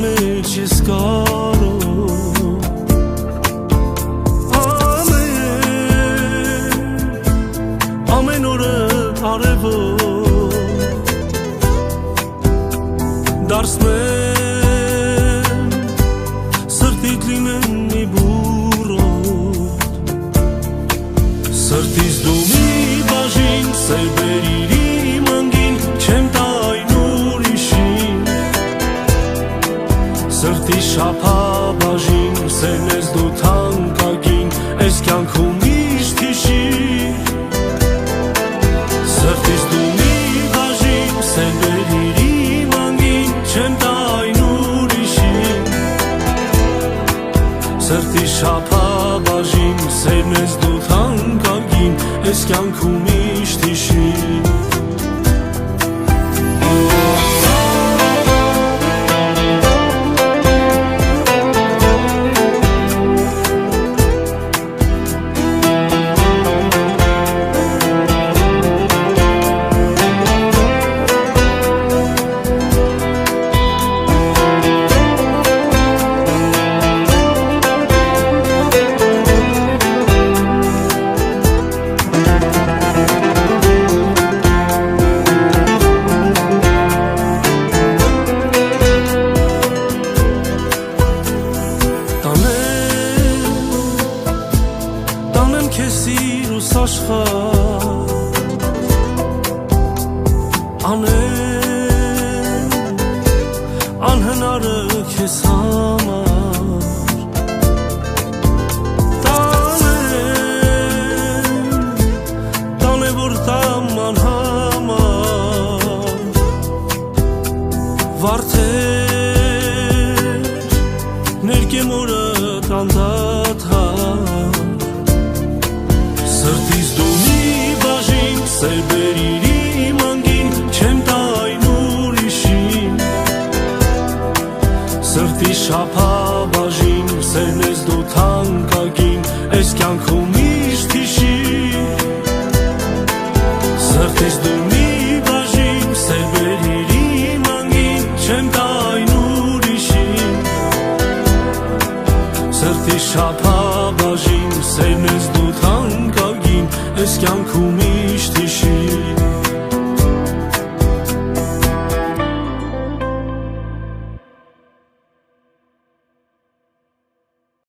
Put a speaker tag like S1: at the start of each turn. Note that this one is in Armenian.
S1: մեջ ես կարող ամեն օրը արևոտ դարձնեմ սրտիդ լինեմ մի բուրոտ սրտիս դու մի բաժին սեր բերիր իմ անգին չեմ տա այն ուրիշին սրտի շափաբաժին սերն ես դու թանկագին այս կյանքում միշտ հիշիր սրտիս դու մի բաժին սեր բերիր իմ անգին չեմ տա այն ուրիշին սրտի շափաբաժին սերն ես դու թանկագին այս կյանքում միշտ հիշիր Քեզ սիրուս աշխարհ անեմ անհնարը քեզ համար տանեմ որ տամ անհամար վարդեր ներկեմ օրը տանդաթար Սրտիս դու մի բաժին սեր բերիր իմ անգին չեմ տա այն ուրիշին Սրտի շափաբաժին սերն ես դու թանկագին այս կյանքում միշտ հիշիր Սրտիս դու մի բաժին սեր բերիր իմ անգին չեմ տա այն ուրիշին Սրտի շափաբաժին սերն ես դու թանկագին Այս կյանքում